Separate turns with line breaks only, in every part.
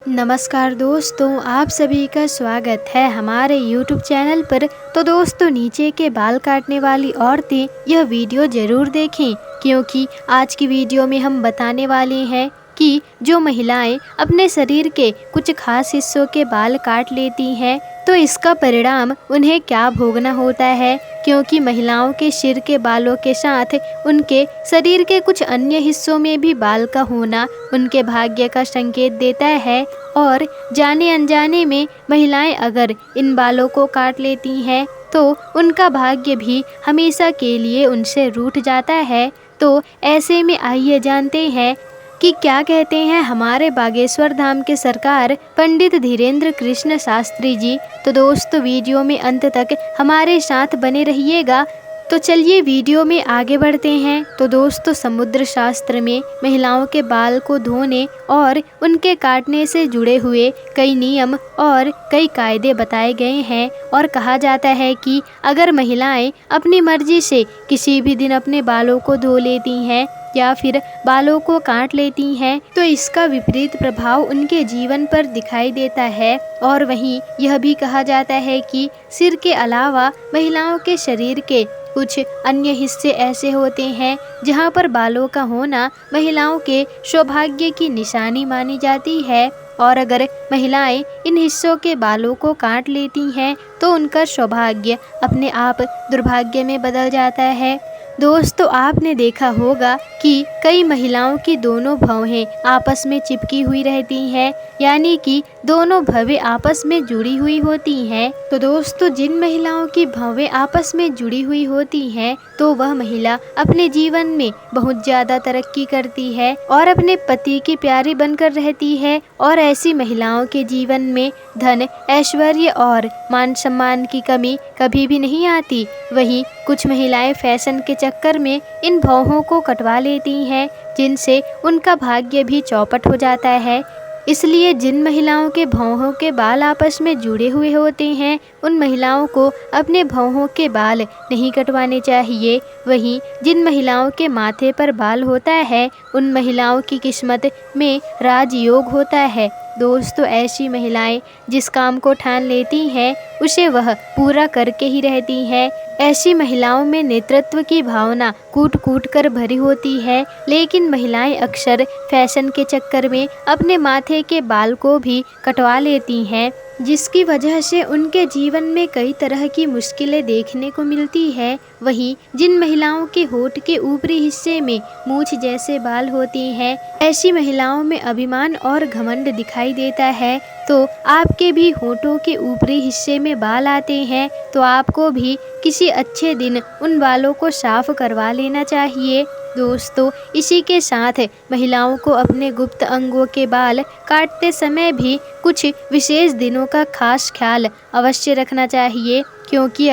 नमस्कार दोस्तों, आप सभी का स्वागत है हमारे YouTube चैनल पर। तो दोस्तों, नीचे के बाल काटने वाली औरतें यह वीडियो ज़रूर देखें, क्योंकि आज की वीडियो में हम बताने वाले हैं कि जो महिलाएं अपने शरीर के कुछ खास हिस्सों के बाल काट लेती हैं तो इसका परिणाम उन्हें क्या भोगना होता है, क्योंकि महिलाओं के सिर के बालों के साथ उनके शरीर के कुछ अन्य हिस्सों में भी बाल का होना उनके भाग्य का संकेत देता है। और जाने अनजाने में महिलाएं अगर इन बालों को काट लेती हैं तो उनका भाग्य भी हमेशा के लिए उनसे रूठ जाता है। तो ऐसे में आइए जानते हैं कि क्या कहते हैं हमारे बागेश्वर धाम के सरकार पंडित धीरेन्द्र कृष्ण शास्त्री जी। तो दोस्तों, वीडियो में अंत तक हमारे साथ बने रहिएगा। तो चलिए वीडियो में आगे बढ़ते हैं। तो दोस्तों, समुद्र शास्त्र में महिलाओं के बाल को धोने और उनके काटने से जुड़े हुए कई नियम और कई कायदे बताए गए हैं। और कहा जाता है कि अगर महिलाएं अपनी मर्जी से किसी भी दिन अपने बालों को धो लेती हैं या फिर बालों को काट लेती हैं तो इसका विपरीत प्रभाव उनके जीवन पर दिखाई देता है। और वहीं यह भी कहा जाता है कि सिर के अलावा महिलाओं के शरीर के कुछ अन्य हिस्से ऐसे होते हैं जहां पर बालों का होना महिलाओं के सौभाग्य की निशानी मानी जाती है। और अगर महिलाएं इन हिस्सों के बालों को काट लेती हैं तो उनका सौभाग्य अपने आप दुर्भाग्य में बदल जाता है। दोस्तों, आपने देखा होगा कि कई महिलाओं की दोनों भौहें आपस में चिपकी हुई रहती हैं, यानी कि दोनों भवें आपस में जुड़ी हुई होती हैं। तो दोस्तों, जिन महिलाओं की भवें आपस में जुड़ी हुई होती हैं तो वह महिला अपने जीवन में बहुत ज़्यादा तरक्की करती है और अपने पति की प्यारी बनकर रहती है। और ऐसी महिलाओं के जीवन में धन, ऐश्वर्य और मान सम्मान की कमी कभी भी नहीं आती। वहीं कुछ महिलाएं फैशन के चक्कर में इन भौहों को कटवा लेती हैं, जिनसे उनका भाग्य भी चौपट हो जाता है। इसलिए जिन महिलाओं के भौहों के बाल आपस में जुड़े हुए होते हैं उन महिलाओं को अपने भौहों के बाल नहीं कटवाने चाहिए। वहीं जिन महिलाओं के माथे पर बाल होता है उन महिलाओं की किस्मत में राजयोग होता है। दोस्तों, ऐसी महिलाएं जिस काम को ठान लेती हैं उसे वह पूरा करके ही रहती हैं। ऐसी महिलाओं में नेतृत्व की भावना कूट कूट कर भरी होती है, लेकिन महिलाएं अक्सर फैशन के चक्कर में अपने माथे के बाल को भी कटवा लेती हैं, जिसकी वजह से उनके जीवन में कई तरह की मुश्किलें देखने को मिलती है। वहीं जिन महिलाओं के होठ के ऊपरी हिस्से में मूंछ जैसे बाल होती हैं, ऐसी महिलाओं में अभिमान और घमंड दिखाई देता है। तो आपके भी होठों के ऊपरी हिस्से में बाल आते हैं तो आपको भी किसी अच्छे दिन उन बालों को साफ करवा लेना चाहिए। दोस्तों, इसी के साथ महिलाओं को अपने गुप्त अंगों के बाल काटते समय भी कुछ विशेष दिनों का खास ख्याल अवश्य रखना चाहिए, क्योंकि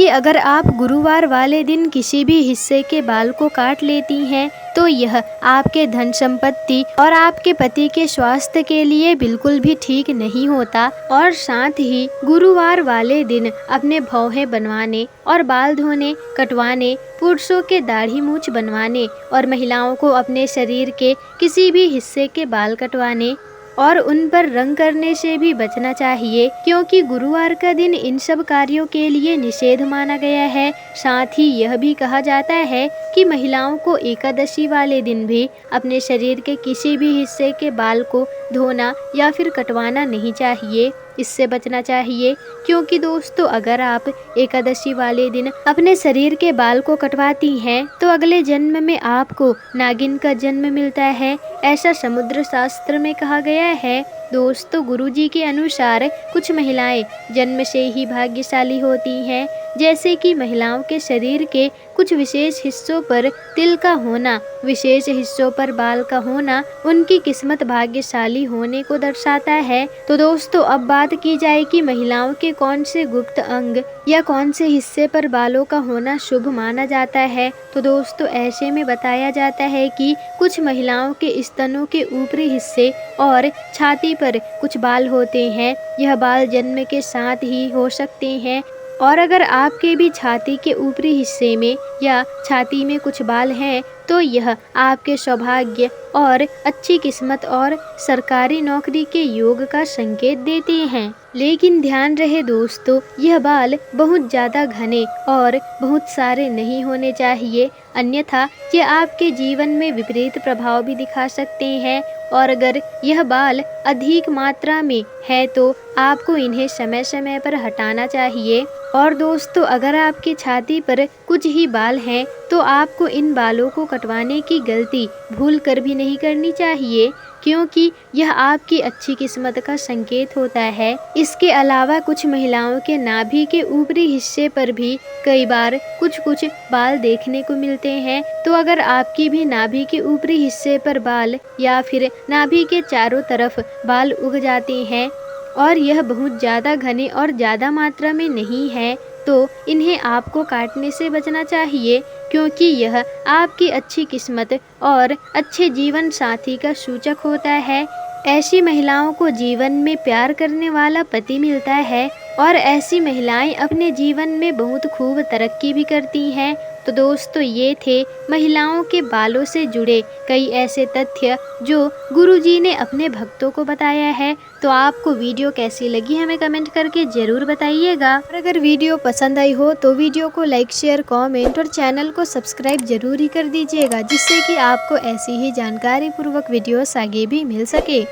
अगर आप गुरुवार वाले दिन किसी भी हिस्से के बाल को काट लेती हैं तो यह आपके धन संपत्ति और आपके पति के स्वास्थ्य के लिए बिल्कुल भी ठीक नहीं होता। और साथ ही गुरुवार वाले दिन अपने भौहें बनवाने और बाल धोने, कटवाने, पुरुषों के दाढ़ी मूंछ बनवाने और महिलाओं को अपने शरीर के किसी भी हिस्से के बाल कटवाने और उन पर रंग करने से भी बचना चाहिए, क्योंकि गुरुवार का दिन इन सब कार्यों के लिए निषेध माना गया है। साथ ही यह भी कहा जाता है कि महिलाओं को एकादशी वाले दिन भी अपने शरीर के किसी भी हिस्से के बाल को धोना या फिर कटवाना नहीं चाहिए, इससे बचना चाहिए। क्योंकि दोस्तों, अगर आप एकादशी वाले दिन अपने शरीर के बाल को कटवाती हैं तो अगले जन्म में आपको नागिन का जन्म मिलता है, ऐसा समुद्र शास्त्र में कहा गया है। दोस्तों, गुरुजी के अनुसार कुछ महिलाएं जन्म से ही भाग्यशाली होती हैं, जैसे कि महिलाओं के शरीर के कुछ विशेष हिस्सों पर तिल का होना, विशेष हिस्सों पर बाल का होना उनकी किस्मत भाग्यशाली होने को दर्शाता है। तो दोस्तों, अब बात की जाए कि महिलाओं के कौन से गुप्त अंग या कौन से हिस्से पर बालों का होना शुभ माना जाता है। तो दोस्तों, ऐसे में बताया जाता है कि कुछ महिलाओं के स्तनों के ऊपरी हिस्से और छाती पर कुछ बाल होते हैं। यह बाल जन्म के साथ ही हो सकते हैं और अगर आपके भी छाती के ऊपरी हिस्से में या छाती में कुछ बाल हैं तो यह आपके सौभाग्य और अच्छी किस्मत और सरकारी नौकरी के योग का संकेत देते हैं। लेकिन ध्यान रहे दोस्तों, यह बाल बहुत ज़्यादा घने और बहुत सारे नहीं होने चाहिए, अन्यथा ये आपके जीवन में विपरीत प्रभाव भी दिखा सकते हैं। और अगर यह बाल अधिक मात्रा में है तो आपको इन्हें समय समय पर हटाना चाहिए। और दोस्तों, अगर आपकी छाती पर कुछ ही बाल हैं तो आपको इन बालों को कटवाने की गलती भूल कर भी नहीं करनी चाहिए, क्योंकि यह आपकी अच्छी किस्मत का संकेत होता है। इसके अलावा कुछ महिलाओं के नाभि के ऊपरी हिस्से पर भी कई बार कुछ कुछ बाल देखने को मिलते हैं। तो अगर आपकी भी नाभि के ऊपरी हिस्से पर बाल या फिर नाभि के चारों तरफ बाल उग जाते हैं और यह बहुत ज़्यादा घने और ज़्यादा मात्रा में नहीं है, तो इन्हें आपको काटने से बचना चाहिए, क्योंकि यह आपकी अच्छी किस्मत और अच्छे जीवन साथी का सूचक होता है। ऐसी महिलाओं को जीवन में प्यार करने वाला पति मिलता है और ऐसी महिलाएं अपने जीवन में बहुत खूब तरक्की भी करती हैं। तो दोस्तों, ये थे महिलाओं के बालों से जुड़े कई ऐसे तथ्य जो गुरुजी ने अपने भक्तों को बताया है। तो आपको वीडियो कैसी लगी हमें कमेंट करके ज़रूर बताइएगा। और अगर वीडियो पसंद आई हो तो वीडियो को लाइक, शेयर, कमेंट और चैनल को सब्सक्राइब जरूर ही कर दीजिएगा, जिससे कि आपको ऐसी ही जानकारी पूर्वक वीडियोस आगे भी मिल सके।